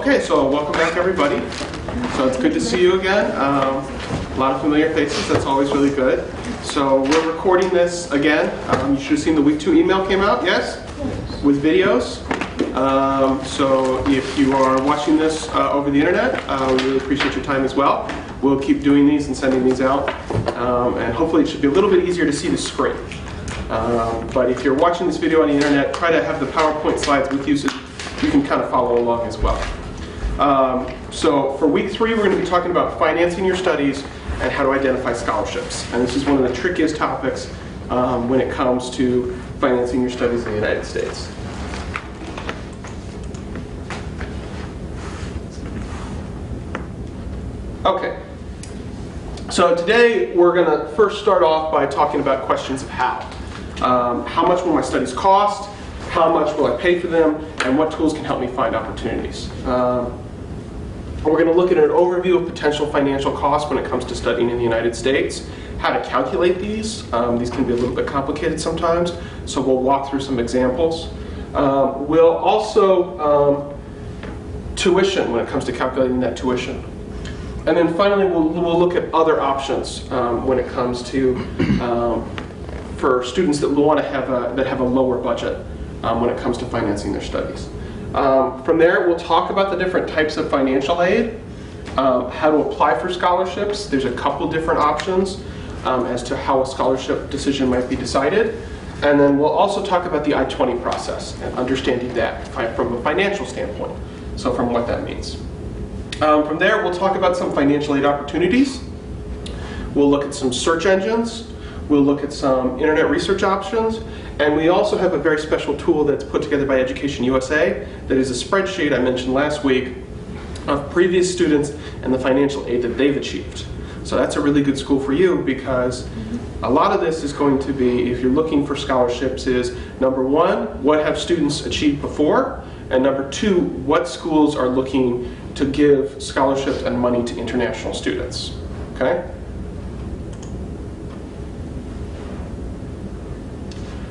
Okay, so welcome back everybody. So it's good to see you again. A lot of familiar faces, that's always really good. So we're recording this again. You should have seen the week 2 email came out, yes? With videos. So if you are watching this over the internet, we really appreciate your time as well. We'll keep doing these and sending these out. And hopefully it should be a little bit easier to see the screen. But if you're watching this video on the internet, try to have the PowerPoint slides with you so you can kind of follow along as well. So for week 3, we're going to be talking about financing your studies and how to identify scholarships. And this is one of the trickiest topics when it comes to financing your studies in the United States. Okay. So today we're going to first start off by talking about questions of how. How much will my studies cost? How much will I pay for them? And what tools can help me find opportunities? We're going to look at an overview of potential financial costs when it comes to studying in the United States, how to calculate these. These can be a little bit complicated sometimes, so we'll walk through some examples. We'll also tuition when it comes to calculating that tuition. And then finally, we'll look at other options when it comes to for students that want to have a lower budget when it comes to financing their studies. From there, we'll talk about the different types of financial aid, how to apply for scholarships. There's a couple different options as to how a scholarship decision might be decided. And then we'll also talk about the I-20 process and understanding that from a financial standpoint, so from what that means. From there, we'll talk about some financial aid opportunities. We'll look at some search engines. We'll look at some internet research options. And we also have a very special tool that's put together by Education USA that is a spreadsheet I mentioned last week of previous students and the financial aid that they've achieved. So that's a really good school for you because a lot of this is going to be, if you're looking for scholarships, is number 1, what have students achieved before? And number 2, what schools are looking to give scholarships and money to international students? Okay?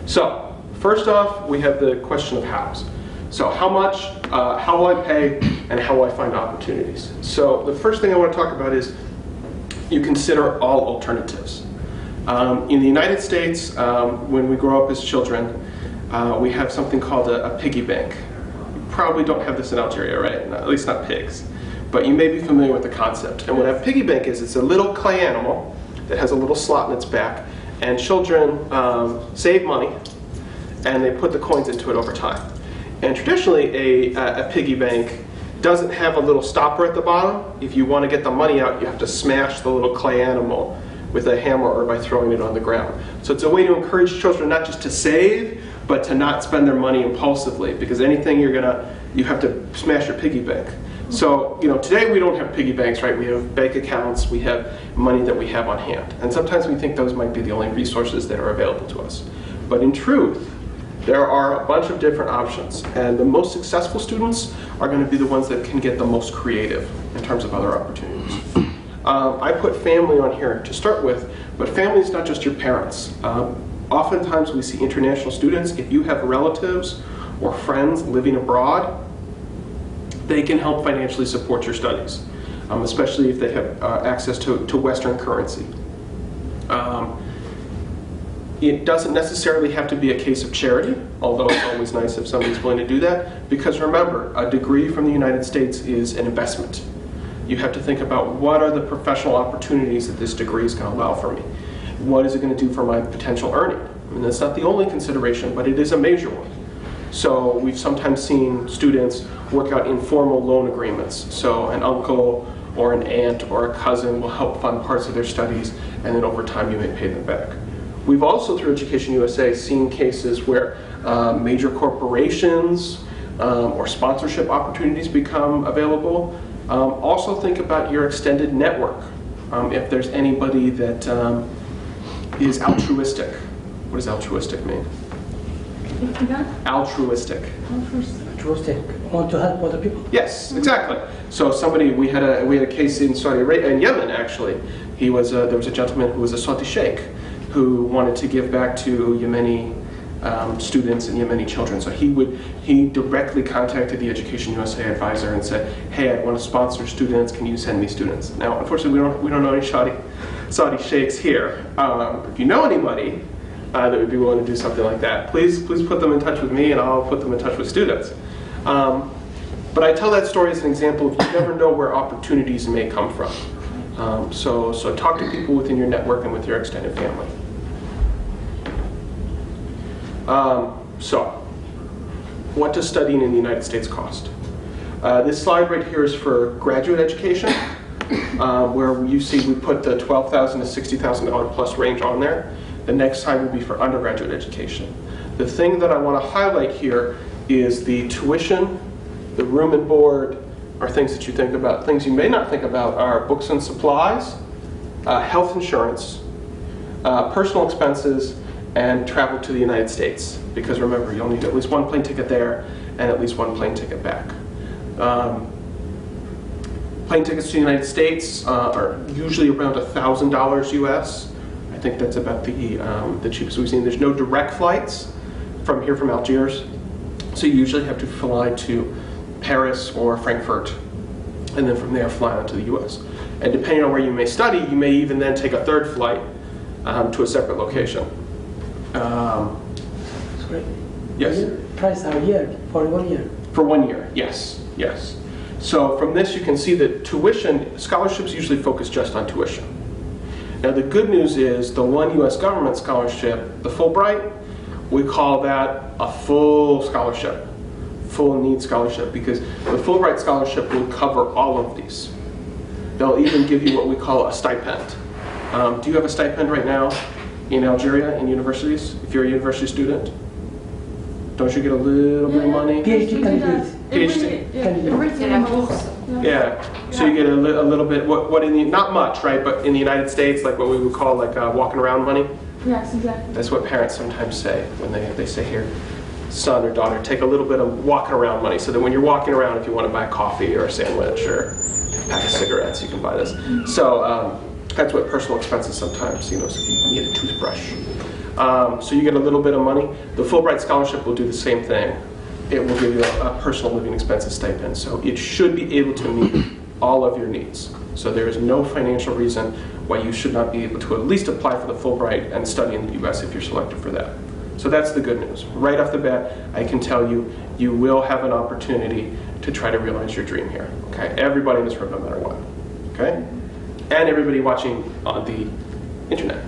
So, first off, we have the question of hows. So how much, how will I pay, and how will I find opportunities? So the first thing I want to talk about is you consider all alternatives. In the United States, when we grow up as children, we have something called a piggy bank. You probably don't have this in Algeria, right? At least not pigs. But you may be familiar with the concept. And what a piggy bank is, it's a little clay animal that has a little slot in its back. And children save money, and they put the coins into it over time. And traditionally, a piggy bank doesn't have a little stopper at the bottom. If you want to get the money out, you have to smash the little clay animal with a hammer or by throwing it on the ground. So it's a way to encourage children not just to save, but to not spend their money impulsively, because anything you have to smash your piggy bank. So, today we don't have piggy banks, right? We have bank accounts, we have money that we have on hand. And sometimes we think those might be the only resources that are available to us. But in truth, there are a bunch of different options. And the most successful students are going to be the ones that can get the most creative in terms of other opportunities. I put family on here to start with, but family is not just your parents. Oftentimes we see international students, if you have relatives or friends living abroad, they can help financially support your studies, especially if they have access to Western currency. It doesn't necessarily have to be a case of charity, although it's always nice if somebody's willing to do that, because remember, a degree from the United States is an investment. You have to think about what are the professional opportunities that this degree is going to allow for me. What is it going to do for my potential earning? I mean, that's not the only consideration, but it is a major one. So we've sometimes seen students work out informal loan agreements. So an uncle or an aunt or a cousin will help fund parts of their studies, and then over time you may pay them back. We've also, through Education USA, seen cases where major corporations or sponsorship opportunities become available. Also think about your extended network. If there's anybody that is altruistic. What does altruistic mean? Altruistic. Altruistic. Want to help other people? Yes, exactly. So we had a case in Saudi Arabia, in Yemen actually. There was a gentleman who was a Saudi sheikh who wanted to give back to Yemeni students and Yemeni children. So he directly contacted the Education USA advisor and said, "Hey, I want to sponsor students. Can you send me students?" Now, unfortunately, we don't know any Saudi sheikhs here. If you know anybody that would be willing to do something like that, please put them in touch with me, and I'll put them in touch with students. But I tell that story as an example of you never know where opportunities may come from. So talk to people within your network and with your extended family. So, what does studying in the United States cost? This slide right here is for graduate education, where you see we put the $12,000 to $60,000 plus range on there. The next slide will be for undergraduate education. The thing that I want to highlight here is the tuition, the room and board, are things that you think about. Things you may not think about are books and supplies, health insurance, personal expenses, and travel to the United States. Because remember, you'll need at least one plane ticket there and at least one plane ticket back. Plane tickets to the United States are usually around $1,000 US. I think that's about the cheapest we've seen. There's no direct flights from Algiers, so you usually have to fly to Paris or Frankfurt, and then from there fly on to the US. And depending on where you may study, you may even then take a third flight to a separate location. That's great. Yes? Price a year, for 1 year. For 1 year, yes. So from this you can see that tuition, scholarships usually focus just on tuition. Now the good news is the one US government scholarship, the Fulbright, we call that a full scholarship, full need scholarship, because the Fulbright scholarship will cover all of these. They'll even give you what we call a stipend. Do you have a stipend right now in Algeria in universities, if you're a university student? Don't you get a little bit of money? PhD candidates. PhD? Yeah, so Yeah. you get a little bit, what in the, not much, right, but in the United States, like what we would call like walking around money. Yes, exactly. That's what parents sometimes say when they say, here, son or daughter, take a little bit of walking around money, so that when you're walking around, if you want to buy coffee or a sandwich or a pack of cigarettes, you can buy this. So that's what personal expenses sometimes, so if you need a toothbrush. So you get a little bit of money. The Fulbright scholarship will do the same thing. It will give you a personal living expenses stipend, so it should be able to meet all of your needs. So there is no financial reason why you should not be able to at least apply for the Fulbright and study in the US if you're selected for that. So that's the good news. Right off the bat, I can tell you, you will have an opportunity to try to realize your dream here. Okay, everybody in this room, no matter what. Okay, and everybody watching on the internet,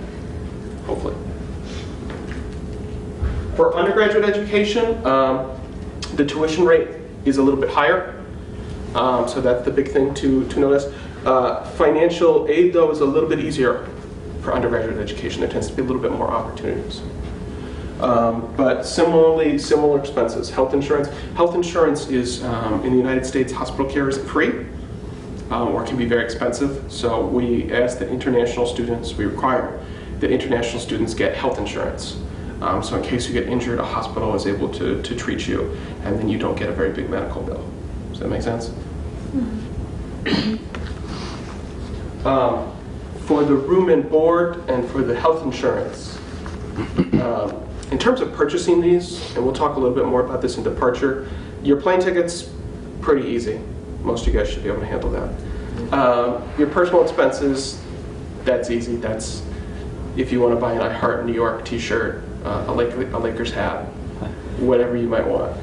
hopefully. For undergraduate education, the tuition rate is a little bit higher. So that's the big thing to notice. Financial aid, though, is a little bit easier for undergraduate education. There tends to be a little bit more opportunities. But similar expenses. Health insurance. Health insurance is, in the United States, hospital care isn't free, or can be very expensive. So we ask that international students, we require that international students get health insurance. So in case you get injured, a hospital is able to treat you, and then you don't get a very big medical bill. Does that make sense? For the room and board and for the health insurance, in terms of purchasing these, and we'll talk a little bit more about this in departure, your plane ticket's pretty easy. Most of you guys should be able to handle that. Your personal expenses, that's easy. That's if you want to buy an I Heart New York t-shirt, a Lakers hat, whatever you might want.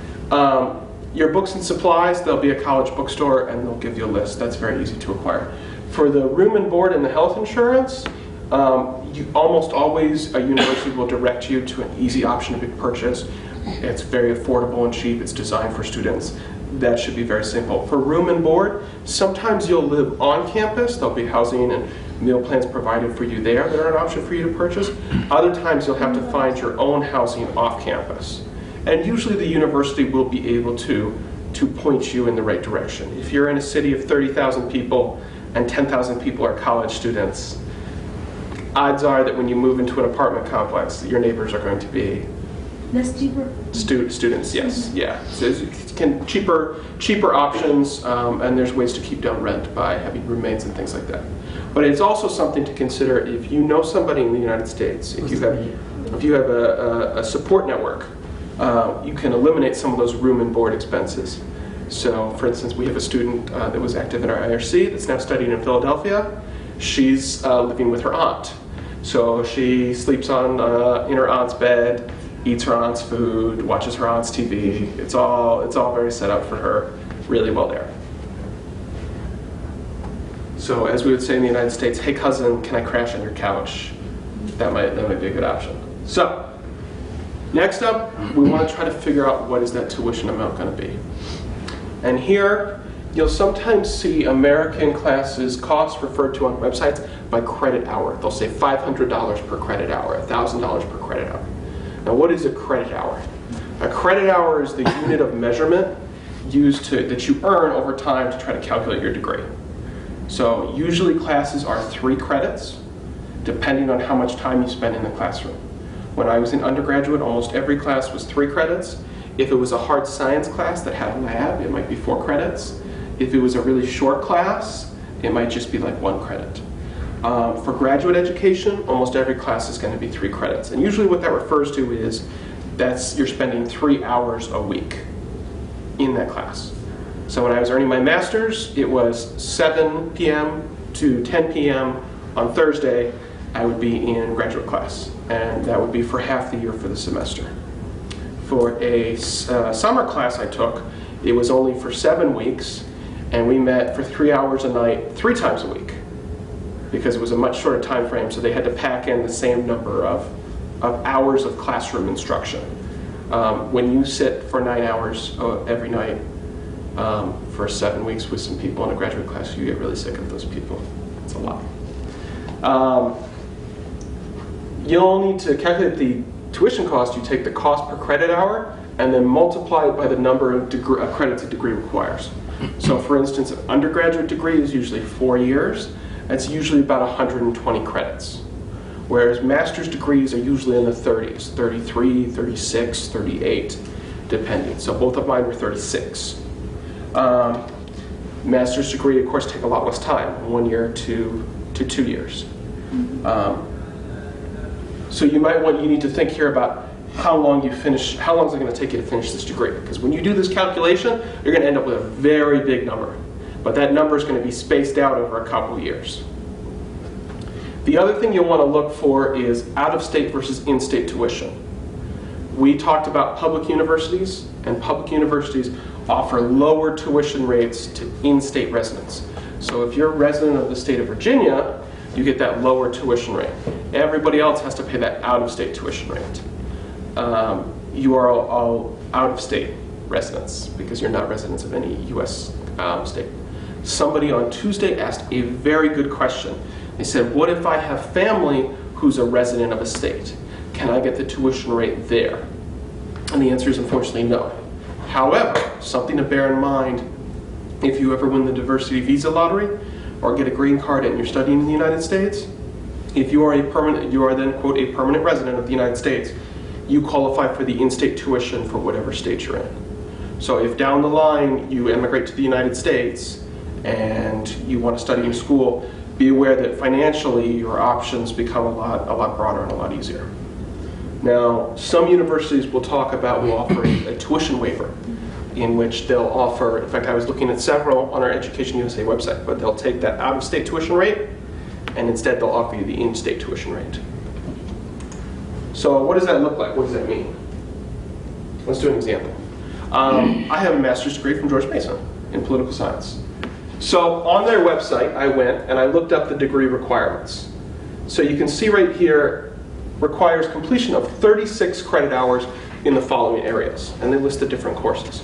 Your books and supplies, there'll be a college bookstore and they'll give you a list. That's very easy to acquire. For the room and board and the health insurance, almost always a university will direct you to an easy option to purchase. It's very affordable and cheap. It's designed for students. That should be very simple. For room and board, sometimes you'll live on campus. There'll be housing and meal plans provided for you there that are an option for you to purchase. Other times you'll have to find your own housing off campus. And usually the university will be able to point you in the right direction. If you're in a city of 30,000 people and 10,000 people are college students, odds are that when you move into an apartment complex, your neighbors are going to be That's cheaper. Students, yes, yeah. So cheaper options, and there's ways to keep down rent by having roommates and things like that. But it's also something to consider if you know somebody in the United States, if you have If you have a support network, you can eliminate some of those room and board expenses. So, for instance, we have a student that was active in our IRC that's now studying in Philadelphia. She's living with her aunt. So she sleeps in her aunt's bed, eats her aunt's food, watches her aunt's TV. It's all very set up for her really well there. So as we would say in the United States, hey cousin, can I crash on your couch? That might be a good option. So next up, we want to try to figure out what is that tuition amount going to be. And here, you'll sometimes see American classes costs referred to on websites by credit hour. They'll say $500 per credit hour, $1,000 per credit hour. Now what is a credit hour? A credit hour is the unit of measurement that you earn over time to try to calculate your degree. So usually classes are 3 credits, depending on how much time you spend in the classroom. When I was in undergraduate, almost every class was 3 credits. If it was a hard science class that had a lab, it might be 4 credits. If it was a really short class, it might just be like 1 credit. For graduate education, almost every class is going to be 3 credits. And usually what that refers to is you're spending 3 hours a week in that class. So when I was earning my master's, it was 7 p.m. to 10 p.m. on Thursday, I would be in graduate class. And that would be for half the year for the semester. For a summer class I took, it was only for 7 weeks, and we met for 3 hours a night, 3 times a week, because it was a much shorter time frame, so they had to pack in the same number of hours of classroom instruction. When you sit for 9 hours every night for 7 weeks with some people in a graduate class, you get really sick of those people. It's a lot. You'll need to calculate the tuition cost. You take the cost per credit hour and then multiply it by the number of credits a degree requires. So for instance, an undergraduate degree is usually 4 years. That's usually about 120 credits. Whereas master's degrees are usually in the 30s, 33, 36, 38, depending. So both of mine were 36. Master's degree, of course, take a lot less time, 1 year to 2 years. So you need to think here about how long is it going to take you to finish this degree? Because when you do this calculation, you're going to end up with a very big number. But that number is going to be spaced out over a couple years. The other thing you'll want to look for is out-of-state versus in-state tuition. We talked about public universities, and public universities offer lower tuition rates to in-state residents. So if you're a resident of the state of Virginia, you get that lower tuition rate. Everybody else has to pay that out-of-state tuition rate. You are all out-of-state residents because you're not residents of any U.S. State. Somebody on Tuesday asked a very good question. They said, what if I have family who's a resident of a state? Can I get the tuition rate there? And the answer is unfortunately no. However, something to bear in mind, if you ever win the diversity visa lottery or get a green card and you're studying in the United States, if you are then, quote, a permanent resident of the United States, you qualify for the in-state tuition for whatever state you're in. So if down the line you immigrate to the United States and you want to study in school, be aware that financially your options become a lot broader and a lot easier. Now, some universities will offer a tuition waiver in which they'll offer, in fact I was looking at several on our Education USA website, but they'll take that out-of-state tuition rate and instead they'll offer you the in-state tuition rate. So what does that look like? What does that mean? Let's do an example. I have a master's degree from George Mason in political science. So on their website, I went and I looked up the degree requirements. So you can see right here, requires completion of 36 credit hours in the following areas. And they list the different courses.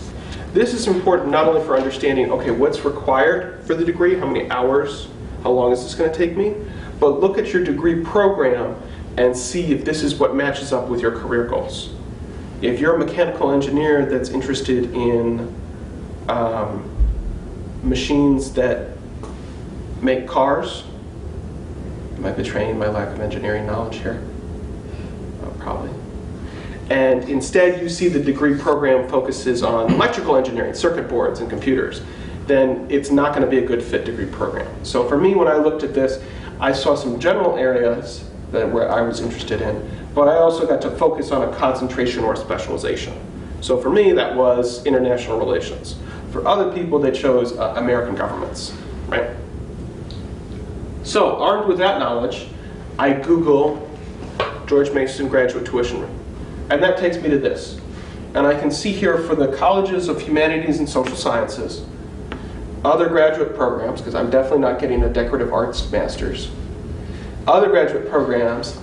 This is important not only for understanding, okay, what's required for the degree, how many hours, how long is this going to take me, but look at your degree program and see if this is what matches up with your career goals. If you're a mechanical engineer that's interested in machines that make cars, am I betraying my lack of engineering knowledge here? Probably. And instead you see the degree program focuses on electrical engineering, circuit boards and computers, then it's not going to be a good fit degree program. So for me, when I looked at this, I saw some general areas where I was interested in, but I also got to focus on a concentration or a specialization. So for me, that was international relations. For other people, they chose American governments, right? So armed with that knowledge, I Google George Mason graduate tuition rate, and that takes me to this. And I can see here for the colleges of humanities and social sciences, other graduate programs, because I'm definitely not getting a decorative arts master's, other graduate programs,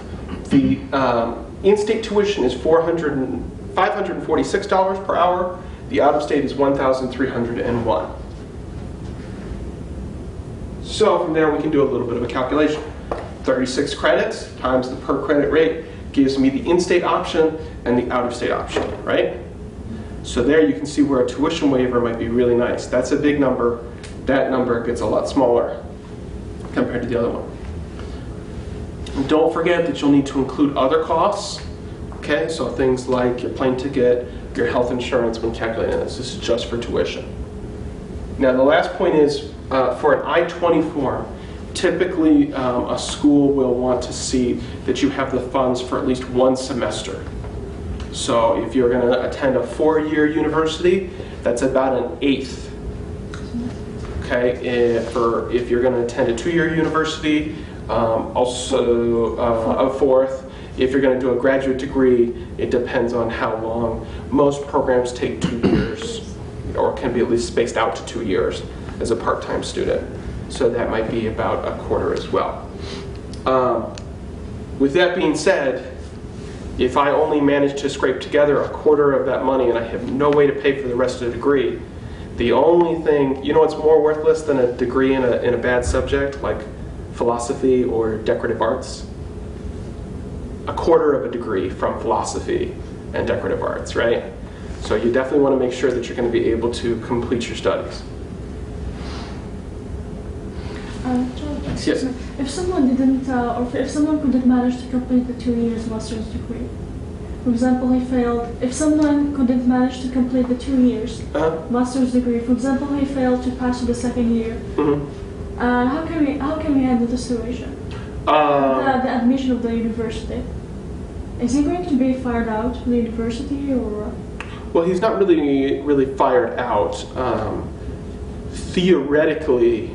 the in-state tuition is $546 per hour. The out-of-state is $1,301. So from there we can do a little bit of a calculation. 36 credits times the per credit rate gives me the in-state option and the out-of-state option, right? So there you can see where a tuition waiver might be really nice. That's a big number. That number gets a lot smaller compared to the other one. And don't forget that you'll need to include other costs. Okay, so things like your plane ticket, your health insurance when calculating this. This is just for tuition. Now the last point is for an I-20 form, typically a school will want to see that you have the funds for at least one semester. So if you're going to attend a 4-year university, that's about an eighth. Okay, if you're going to attend a 2-year university, also a fourth. If you're going to do a graduate degree, it depends on how long. Most programs take 2 years, or can be at least spaced out to 2 years as a part-time student. So that might be about a quarter as well. With that being said, if I only manage to scrape together a quarter of that money and I have no way to pay for the rest of the degree, the only thing, you know what's more worthless than a degree in a bad subject, like philosophy or decorative arts? A quarter of a degree from philosophy and decorative arts, right? So you definitely want to make sure that you're going to be able to complete your studies. Excuse me. If someone didn't, or if someone couldn't manage to complete the 2 years master's degree, for example, he failed. If someone couldn't manage to complete the 2 years master's degree, for example, he failed to pass to the 2nd year. How can we handle the situation? The admission of the university. Is he going to be fired out from the university, or? Well, he's not really fired out. Theoretically.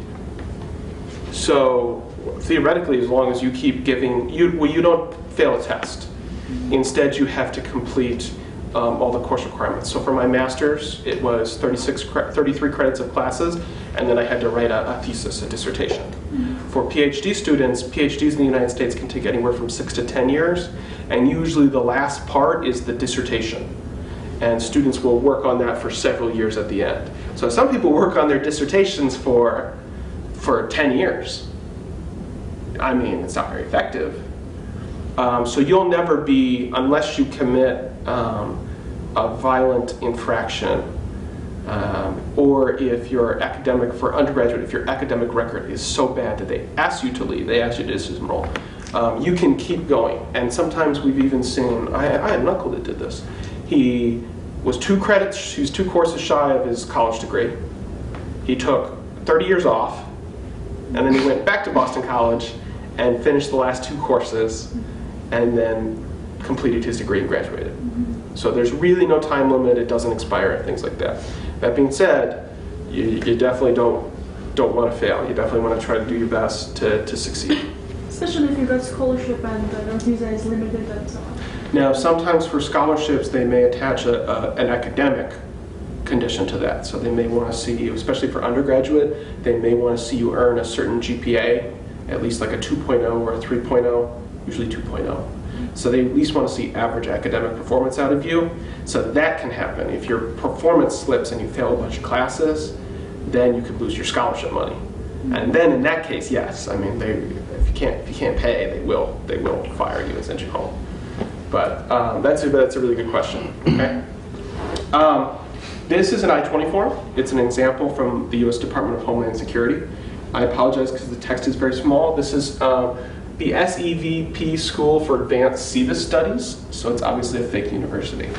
So theoretically, as long as you keep giving, you don't fail a test. Instead, you have to complete all the course requirements. So for my master's, it was 33 credits of classes, and then I had to write a thesis, a dissertation. For PhD students, PhDs in the United States can take anywhere from 6 to 10 years, and usually the last part is the dissertation. And students will work on that for several years at the end. So some people work on their dissertations for 10 years. I mean, it's not very effective. So you'll never be, unless you commit a violent infraction, or if you're academic for undergraduate, if your academic record is so bad that they ask you to leave, they ask you to disenroll, you can keep going. And sometimes we've even seen, I had an uncle that did this. He was 2 courses shy of his college degree. He took 30 years off, and then he went back to Boston College and finished the last 2 courses, and then completed his degree and graduated. So there's really no time limit, it doesn't expire, and things like that. That being said, you definitely don't want to fail. You definitely want to try to do your best to succeed. Especially if you've got scholarship and your visa is limited and so on. Now, sometimes for scholarships, they may attach an academic condition to that. So they may want to see you, especially for undergraduate, they may want to see you earn a certain GPA, at least like a 2.0 or a 3.0, usually 2.0. So they at least want to see average academic performance out of you. So that can happen. If your performance slips and you fail a bunch of classes, then you could lose your scholarship money. And then in that case, yes, I mean, if you can't pay, they will fire you and send you home. But that's a really good question. Okay. This is an I-20 form. It's an example from the U.S. Department of Homeland Security. I apologize because the text is very small. This is the SEVP School for Advanced CVIS Studies, so it's obviously a fake university.